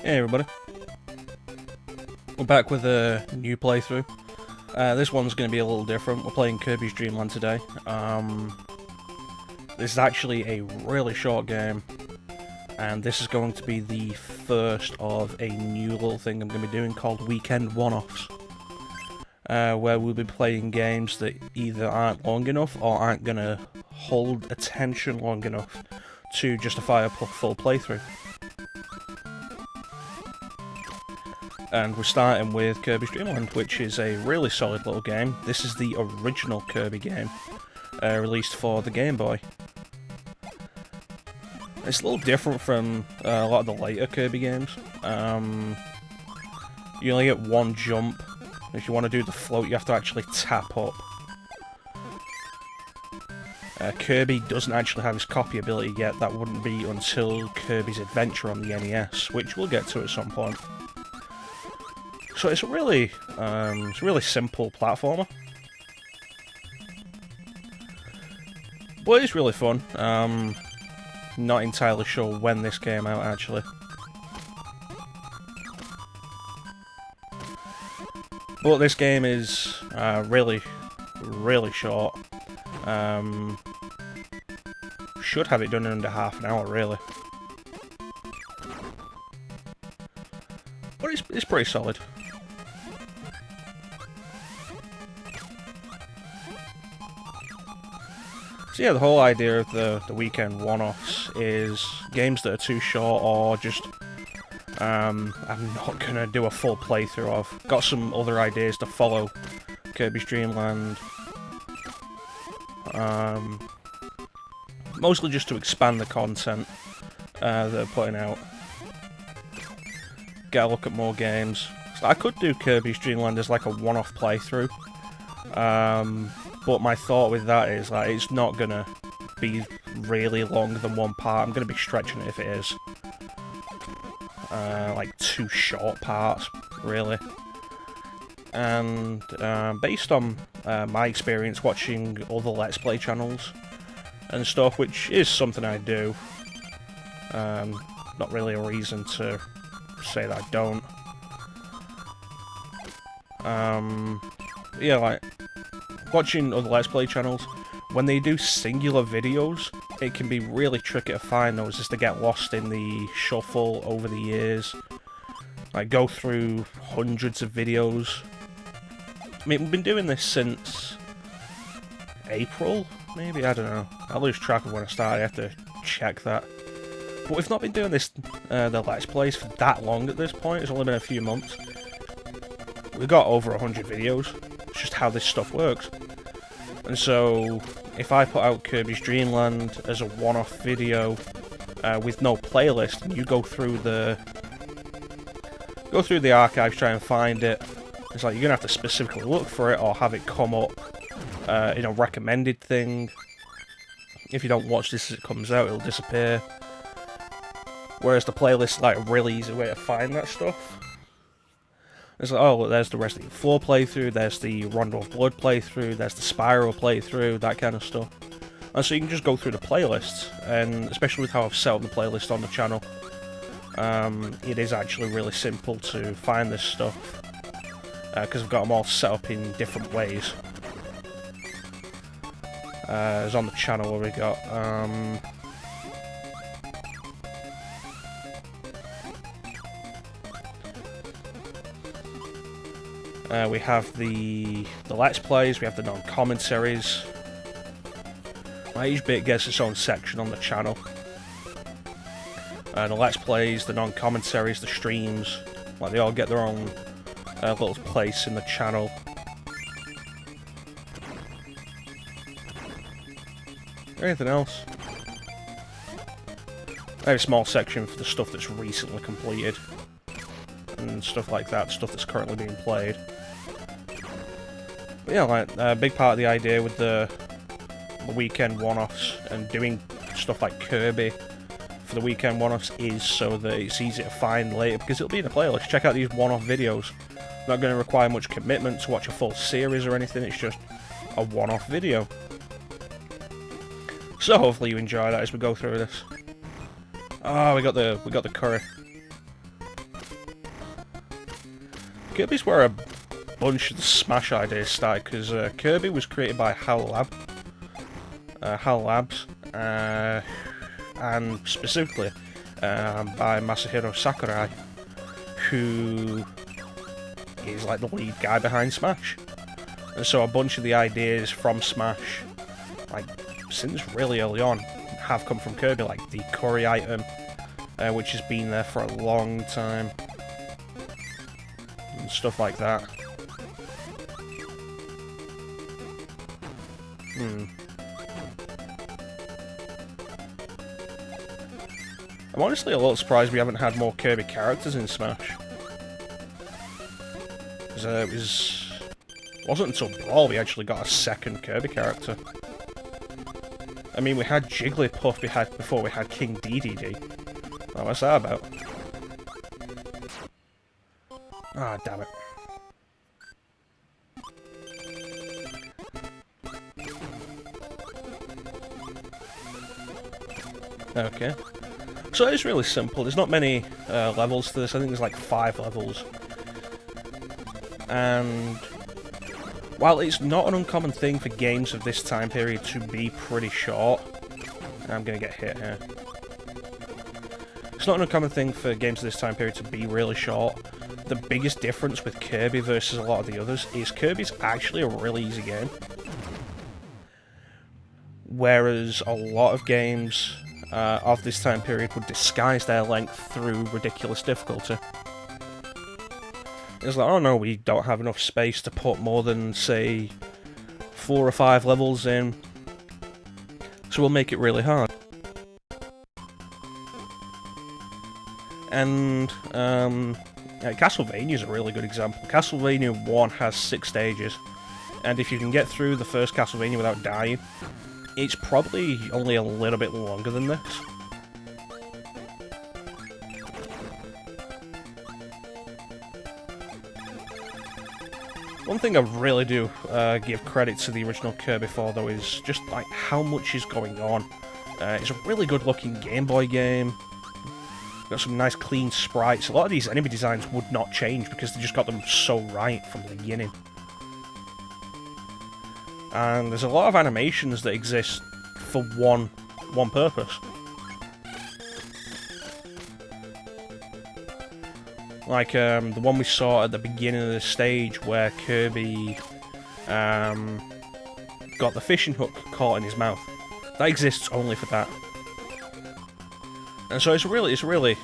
Hey everybody, we're back with a new playthrough. This one's going to be a little different. We're playing Kirby's Dream Land today. This is actually a really short game, and this is going to be the first of a new little thing I'm going to be doing called Weekend One-Offs, where we'll be playing games that either aren't long enough or aren't going to hold attention long enough to justify a full playthrough. And we're starting with Kirby's Dream Land, which is a really solid little game. This is the original Kirby game, released for the Game Boy. It's a little different from a lot of the later Kirby games. You only get one jump. If you want to do the float, you have to actually tap up. Kirby doesn't actually have his copy ability yet. That wouldn't be until Kirby's Adventure on the NES, which we'll get to at some point. So it's a really simple platformer, but it's really fun. Not entirely sure when this came out actually, but this game is really short. Should have it done in under half an hour really, but it's pretty solid. So yeah, the whole idea of the weekend one-offs is games that are too short or just I'm not gonna do a full playthrough of. Got some other ideas to follow Kirby's Dream Land. Mostly just to expand the content that they're putting out. Get a look at more games. So I could do Kirby's Dream Land as like a one-off playthrough. But my thought with that is, like, it's not gonna be really longer than one part. I'm gonna be stretching it if it is. Like 2 short parts, really. And based on my experience watching other Let's Play channels and stuff, which is something I do, not really a reason to say that I don't. Yeah, like, watching other Let's Play channels, when they do singular videos, it can be really tricky to find those, as they get lost in the shuffle over the years. Like, go through hundreds of videos. I mean, we've been doing this since April, maybe? I don't know. I lose track of when I started, I have to check that. But we've not been doing this, the Let's Plays for that long at this point. It's only been a few months. We've got over 100 videos. It's just how this stuff works. And so, if I put out Kirby's Dream Land as a one-off video with no playlist, and you go through the archives, try and find it, it's like you're gonna have to specifically look for it or have it come up in a recommended thing. If you don't watch this as it comes out, it'll disappear. Whereas the playlist is like a really easy way to find that stuff. It's like, oh, there's the Resident Evil 4 playthrough, there's the Rondo of Blood playthrough, there's the Spyro playthrough, that kind of stuff. And so you can just go through the playlists, and especially with how I've set up the playlist on the channel, it is actually really simple to find this stuff, because I've got them all set up in different ways. As on the channel where we got, we have the Let's Plays, we have the non-commentaries. Each bit gets its own section on the channel. The Let's Plays, the non-commentaries, the streams, like, they all get their own little place in the channel. Anything else? I have a small section for the stuff that's recently completed. And stuff like that, stuff that's currently being played. But yeah, like, a big part of the idea with the weekend one-offs and doing stuff like Kirby for the weekend one-offs is so that it's easy to find later, because it'll be in a playlist. Check out these one-off videos. Not going to require much commitment to watch a full series or anything, it's just a one-off video. So hopefully you enjoy that as we go through this. Oh, we got the curry. Kirby's where a bunch of the Smash ideas started, because Kirby was created by HAL Labs, and specifically by Masahiro Sakurai, who is like the lead guy behind Smash. And so a bunch of the ideas from Smash, like since really early on, have come from Kirby, like the curry item, which has been there for a long time, and stuff like that. I'm honestly a little surprised we haven't had more Kirby characters in Smash. Because it wasn't until Brawl we actually got a second Kirby character. I mean, we had Jigglypuff before we had King Dee Dee. Oh, what's that about? Ah, damn it. Okay. So it's really simple. There's not many levels to this. I think there's like 5 levels. And while it's not an uncommon thing for games of this time period to be pretty short, and I'm going to get hit here. It's not an uncommon thing for games of this time period to be really short. The biggest difference with Kirby versus a lot of the others is Kirby's actually a really easy game. Whereas a lot of games of this time period would disguise their length through ridiculous difficulty. It's like, oh no, we don't have enough space to put more than, say, 4 or 5 levels in, so we'll make it really hard. And Castlevania is a really good example. Castlevania 1 has 6 stages, and if you can get through the first Castlevania without dying, it's probably only a little bit longer than this. One thing I really do give credit to the original Kirby for, though, is just like how much is going on. It's a really good-looking Game Boy game. Got some nice, clean sprites. A lot of these enemy designs would not change because they just got them so right from the beginning. And there's a lot of animations that exist for one purpose. Like the one we saw at the beginning of the stage where Kirby got the fishing hook caught in his mouth. That exists only for that. And so it's a really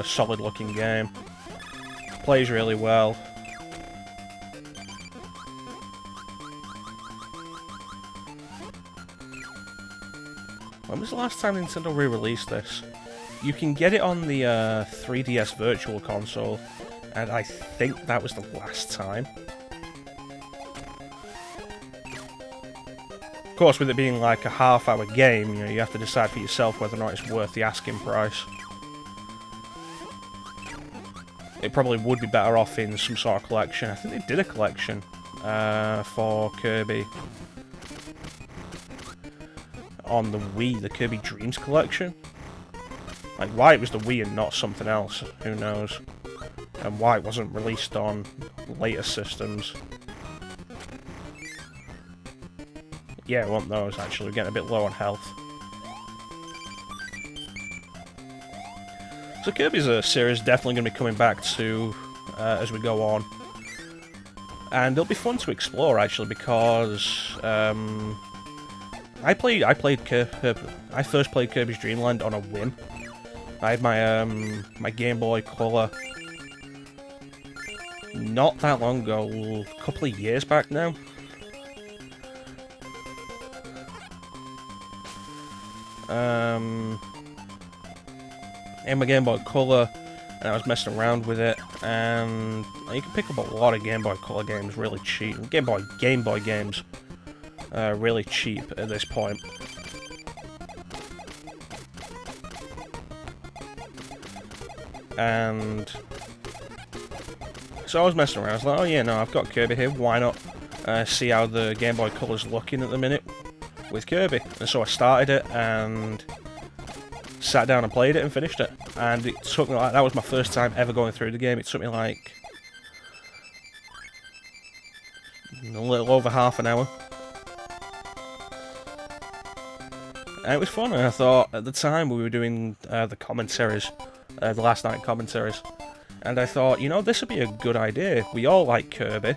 solid looking game. Plays really well. When was the last time Nintendo re-released this? You can get it on the 3DS Virtual Console, and I think that was the last time. Of course, with it being like a half-hour game, you know, you have to decide for yourself whether or not it's worth the asking price. It probably would be better off in some sort of collection. I think they did a collection for Kirby on the Wii, the Kirby Dreams collection. Like, why it was the Wii and not something else, who knows? And why it wasn't released on later systems. Yeah, I want those, actually. We're getting a bit low on health. So Kirby's a series definitely going to be coming back to as we go on. And it'll be fun to explore, actually, because I first played Kirby's Dream Land on a whim. I had my my Game Boy Color not that long ago, a couple of years back now. In my Game Boy Color, and I was messing around with it, and you can pick up a lot of Game Boy Color games really cheap. Game Boy games really cheap at this point. And so I was messing around. I was like, oh yeah, no, I've got Kirby here. Why not see how the Game Boy Color's looking at the minute with Kirby? And so I started it and sat down and played it and finished it. And it took me like, that was my first time ever going through the game. It took me like a little over half an hour. And it was fun, and I thought, at the time, we were doing the commentaries, the last night commentaries, and I thought, you know, this would be a good idea. We all like Kirby.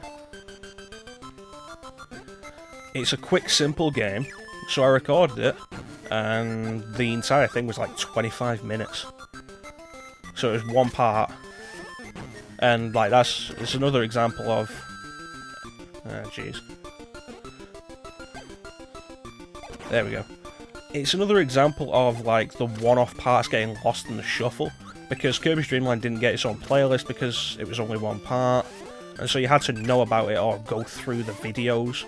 It's a quick, simple game, so I recorded it, and the entire thing was like 25 minutes. So it was one part, and like it's another example of... jeez. There we go. It's another example of like the one-off parts getting lost in the shuffle, because Kirby's Dream Land didn't get its own playlist because it was only one part, and so you had to know about it or go through the videos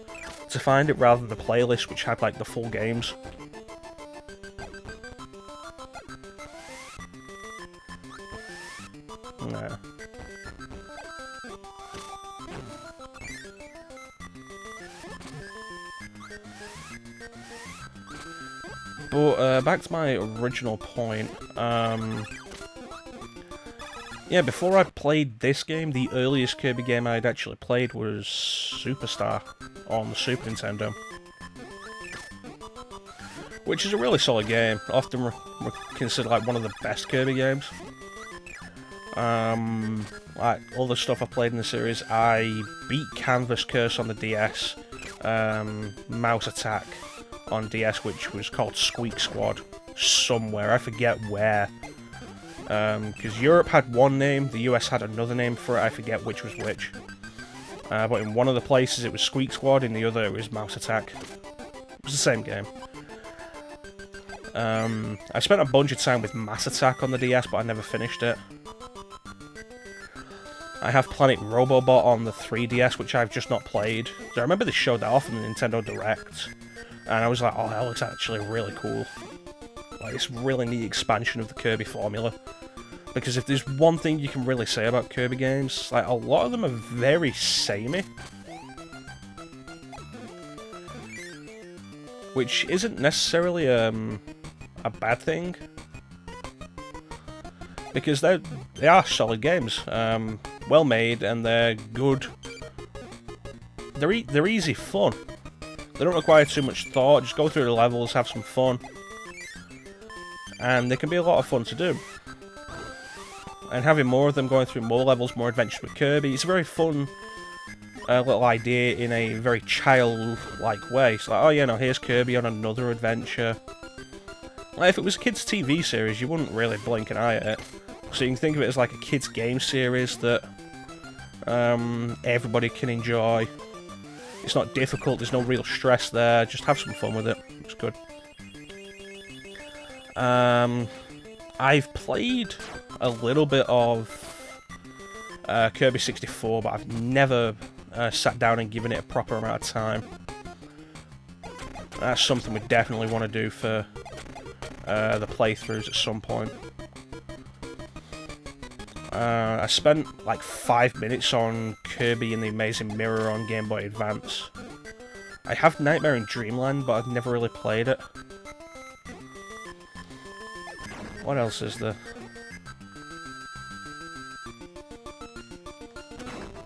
to find it, rather than the playlist which had like the full games. Nah. But back to my original point, yeah, before I played this game, the earliest Kirby game I'd actually played was Superstar on the Super Nintendo, which is a really solid game, often considered like one of the best Kirby games. Like all the stuff I played in the series, I beat Canvas Curse on the DS, Mouse Attack on DS, which was called Squeak Squad somewhere, I forget where, because Europe had one name, the US had another name for it, I forget which was which, but in one of the places it was Squeak Squad, in the other it was Mouse Attack. It was the same game. I spent a bunch of time with Mass Attack on the DS, but I never finished it. I have Planet Robobot on the 3DS, which I've just not played. So I remember they showed that off in the Nintendo Direct, and I was like, oh, that looks actually really cool. Like, it's a really neat expansion of the Kirby formula. Because if there's one thing you can really say about Kirby games, like, a lot of them are very samey. Which isn't necessarily a bad thing. Because they are solid games. Well made, and they're good. They're easy fun. They don't require too much thought, just go through the levels, have some fun. And they can be a lot of fun to do. And having more of them, going through more levels, more adventures with Kirby, it's a very fun little idea in a very childlike way. It's like, oh yeah, no, here's Kirby on another adventure. Like, if it was a kids' TV series, you wouldn't really blink an eye at it. So you can think of it as like a kids' game series that everybody can enjoy. It's not difficult, there's no real stress there, just have some fun with it. It's good. I've played a little bit of Kirby 64, but I've never sat down and given it a proper amount of time. That's something we definitely want to do for the playthroughs at some point. I spent like 5 minutes on Kirby and the Amazing Mirror on Game Boy Advance. I have Nightmare in Dreamland, but I've never really played it. What else is there?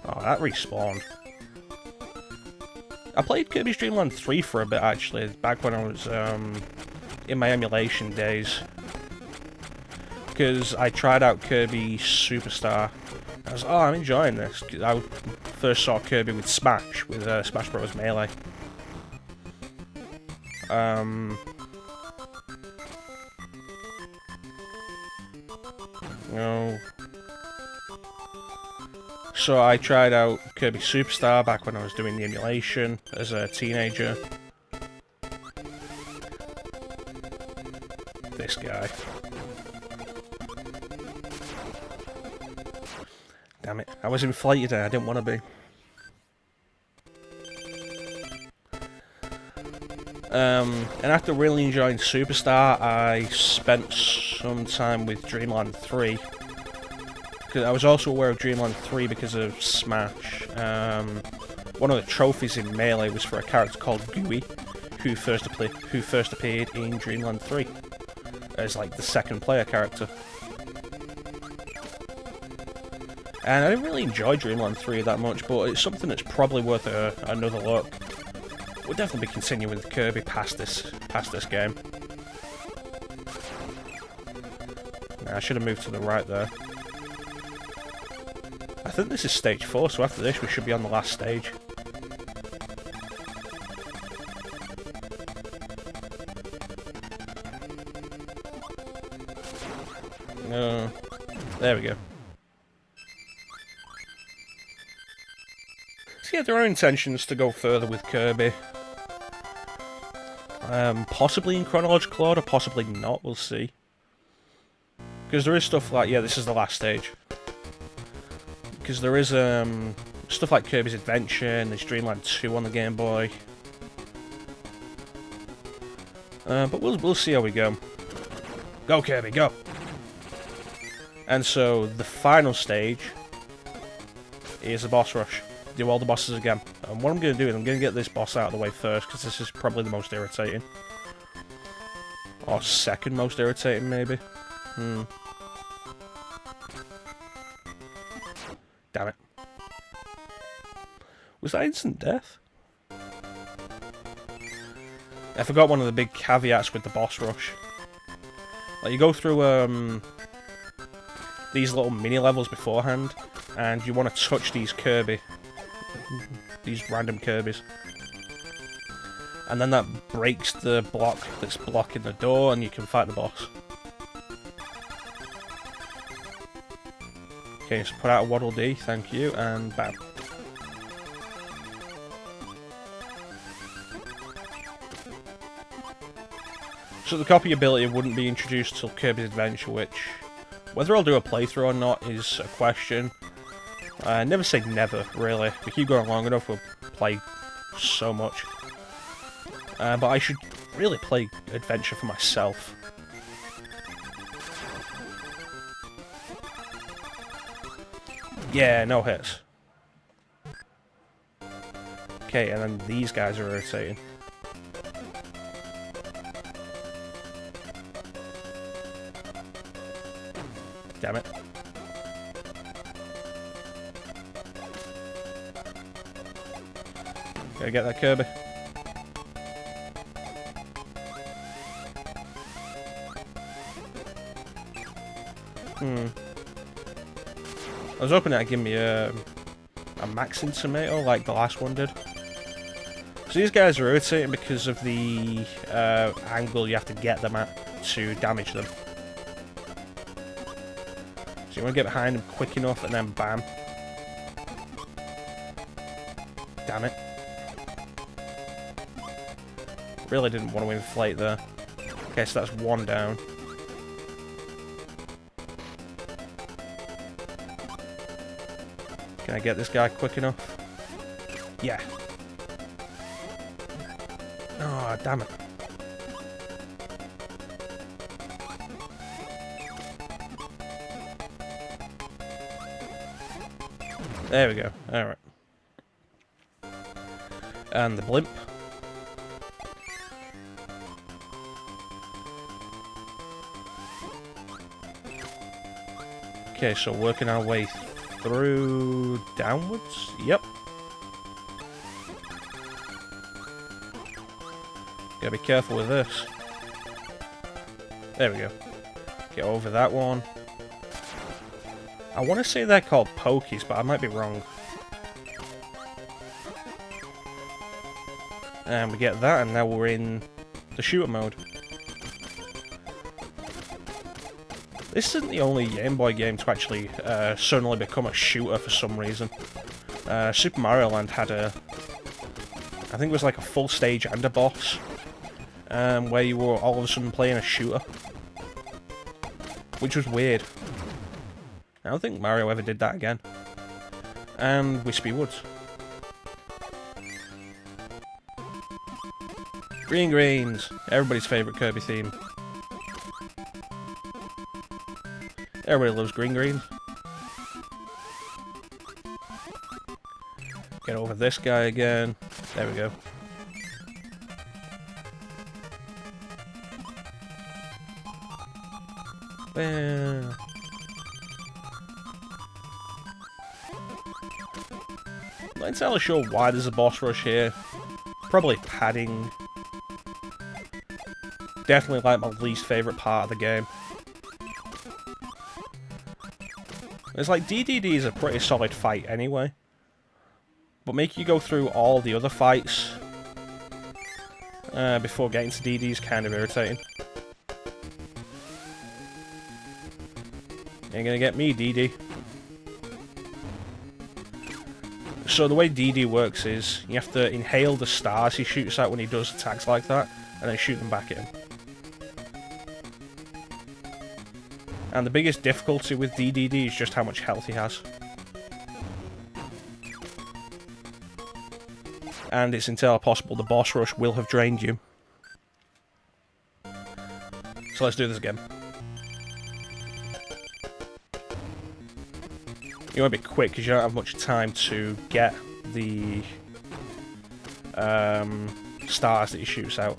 Oh, that respawned. I played Kirby's Dream Land 3 for a bit, actually, back when I was in my emulation days. Because I tried out Kirby Superstar. I was, oh, I'm enjoying this. I first saw Kirby with Smash, with Smash Bros. Melee. No. So I tried out Kirby Superstar back when I was doing the emulation as a teenager. This guy. Damn it, I was inflated and I didn't want to be. And after really enjoying Superstar, I spent some time with Dreamland 3. Because I was also aware of Dreamland 3 because of Smash. One of the trophies in Melee was for a character called Gooey, who first appeared in Dreamland 3 as like the second player character. And I didn't really enjoy Dreamland 3 that much, but it's something that's probably worth another look. We'll definitely be continuing with Kirby past this game. Nah, I should have moved to the right there. I think this is stage 4, so after this we should be on the last stage. There we go. So yeah, there are intentions to go further with Kirby. Possibly in chronological order, possibly not, we'll see. Because there is stuff like, yeah, this is the last stage. Because there is stuff like Kirby's Adventure and there's Dreamland 2 on the Game Boy. But we'll see how we go. Go Kirby, go! And so the final stage is the boss rush. Do all the bosses again. And what I'm going to do is I'm going to get this boss out of the way first, because this is probably the most irritating. Or second most irritating, maybe. Damn it. Was that instant death? I forgot one of the big caveats with the boss rush. Like, you go through these little mini-levels beforehand, and you want to touch these Kirby. These random Kirbys. And then that breaks the block that's blocking the door, and you can fight the boss. Okay, so put out a Waddle Dee, thank you, and bam. So the copy ability wouldn't be introduced till Kirby's Adventure, which, whether I'll do a playthrough or not is a question. Never say never, really. If we keep going long enough, we'll play so much. But I should really play Adventure for myself. Yeah, no hits. Okay, and then these guys are irritating. Damn it. Gotta get that Kirby. I was hoping that'd give me a maxing tomato like the last one did. So these guys are irritating because of the angle you have to get them at to damage them. So you want to get behind them quick enough and then bam. Damn it. Really didn't want to inflate there. Okay, so that's one down. Can I get this guy quick enough? Yeah. Oh, damn it. There we go. Alright. And the blimp. Okay, so working our way through downwards? Yep. Gotta be careful with this. There we go. Get over that one. I want to say they're called pokies, but I might be wrong. And we get that, and now we're in the shooter mode. This isn't the only Game Boy game to actually suddenly become a shooter for some reason. Super Mario Land had I think it was like a full stage and a boss, where you were all of a sudden playing a shooter. Which was weird. I don't think Mario ever did that again. And Wispy Woods. Green Greens! Everybody's favourite Kirby theme. Everybody loves green greens. Get over this guy again. There we go. Not entirely sure why there's a boss rush here. Probably padding. Definitely like my least favourite part of the game. It's like Dee Dee is a pretty solid fight anyway. But make you go through all the other fights before getting to Dee Dee is kind of irritating. Ain't gonna get me, Dee Dee. So the way Dee Dee works is, you have to inhale the stars he shoots out when he does attacks like that, and then shoot them back at him. And the biggest difficulty with Dee Dee is just how much health he has. And it's entirely possible the boss rush will have drained you. So let's do this again. You want to be quick because you don't have much time to get the stars that he shoots out.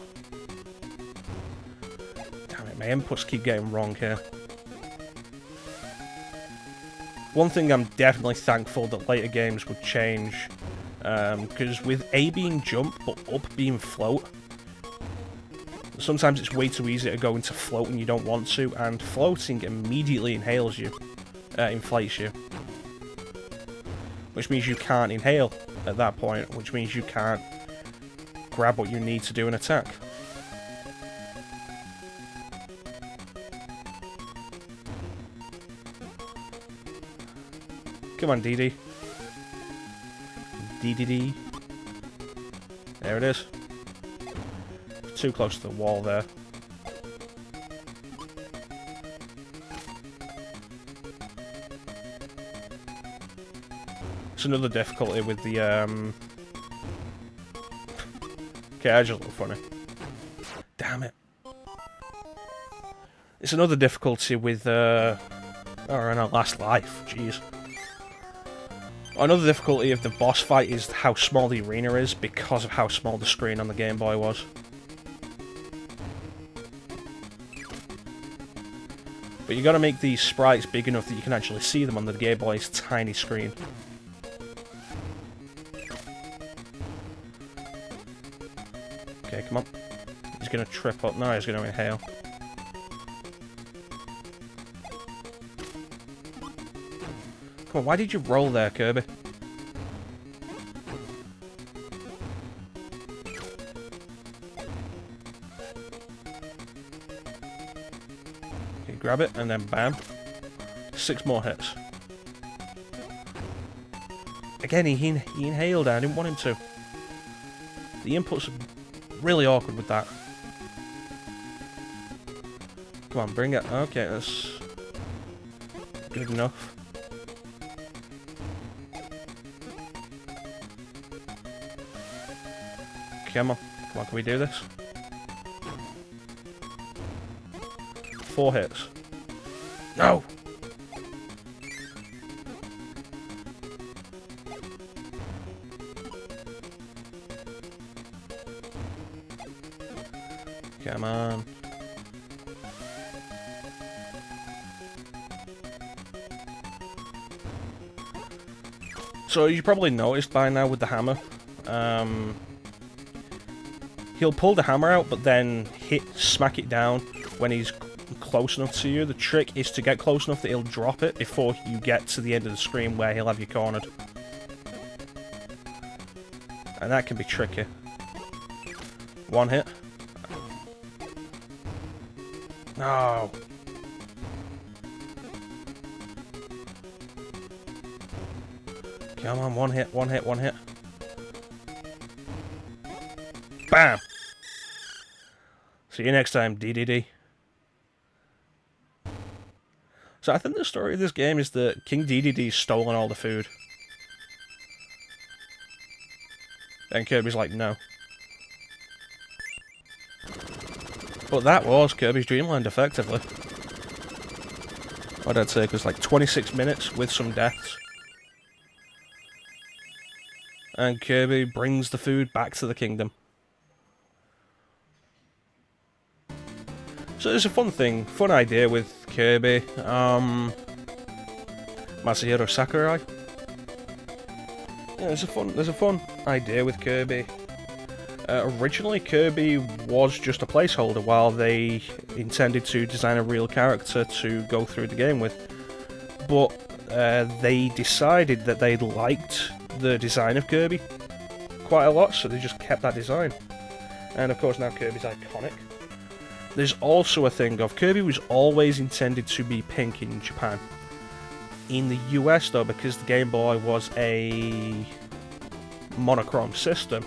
Damn it, my inputs keep getting wrong here. One thing I'm definitely thankful that later games would change, because with A being jump but up being float, sometimes it's way too easy to go into float when you don't want to, and floating immediately inhales you, inflates you. Which means you can't inhale at that point, which means you can't grab what you need to do an attack. Come on, Dee Dee. Dee Dee Dee. There it is. Too close to the wall there. It's another difficulty with the, Okay, I just look funny. Damn it. It's another difficulty with, Oh, in our last life. Jeez. Another difficulty of the boss fight is how small the arena is because of how small the screen on the Game Boy was. But you gotta make these sprites big enough that you can actually see them on the Game Boy's tiny screen. Okay, come on. He's gonna trip up. No, he's gonna inhale. Come on, why did you roll there, Kirby? Okay, grab it, and then bam. 6 more hits. Again, he inhaled there. I didn't want him to. The inputs are really awkward with that. Come on, bring it. Okay, that's good enough. Come on, can we do this? 4 hits. No! Come on. So you probably noticed by now with the hammer, he'll pull the hammer out, but then smack it down when he's close enough to you. The trick is to get close enough that he'll drop it before you get to the end of the screen where he'll have you cornered. And that can be tricky. 1 hit. No. Come on, 1 hit, 1 hit, 1 hit. Bam! See you next time, Dee Dee Dee. So I think the story of this game is that King Dee Dee Dee's stolen all the food. And Kirby's like, no. But that was Kirby's Dream Land, effectively. What I'd say, was like 26 minutes with some deaths. And Kirby brings the food back to the kingdom. So it's a fun thing, fun idea with Kirby. Masahiro Sakurai. Yeah, there's a fun idea with Kirby. Originally, Kirby was just a placeholder while they intended to design a real character to go through the game with. But they decided that they liked the design of Kirby quite a lot, so they just kept that design. And of course now Kirby's iconic. There's also a thing of Kirby was always intended to be pink in Japan. In the US though, because the Game Boy was a monochrome system,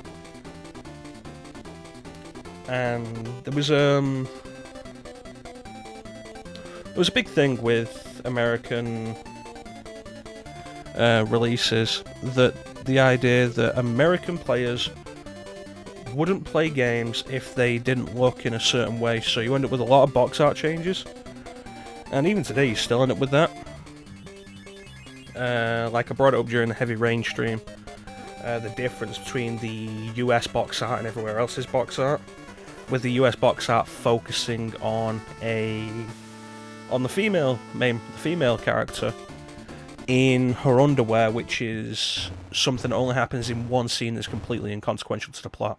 and there was a big thing with American releases, that the idea that American players wouldn't play games if they didn't look in a certain way, so you end up with a lot of box art changes, and even today you still end up with that. Like I brought it up during the Heavy Rain stream, the difference between the US box art and everywhere else's box art, with the US box art focusing on the female character in her underwear, which is something that only happens in one scene that's completely inconsequential to the plot.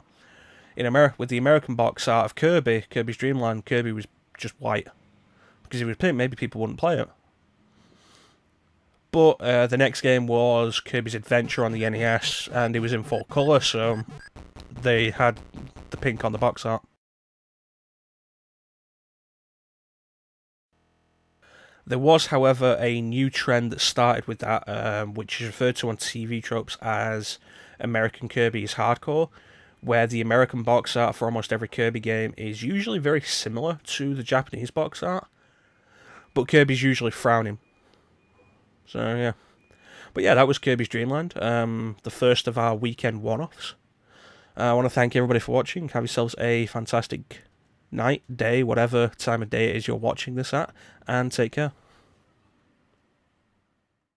With the American box art of Kirby's Dream Land, Kirby was just white. Because if it was pink, maybe people wouldn't play it. But the next game was Kirby's Adventure on the NES, and it was in full colour, so they had the pink on the box art. There was, however, a new trend that started with that, which is referred to on TV tropes as American Kirby is hardcore, where the American box art for almost every Kirby game is usually very similar to the Japanese box art, but Kirby's usually frowning. So, yeah. But yeah, that was Kirby's Dream Land, the first of our weekend one-offs. I want to thank everybody for watching. Have yourselves a fantastic night, day, whatever time of day it is you're watching this at, and take care.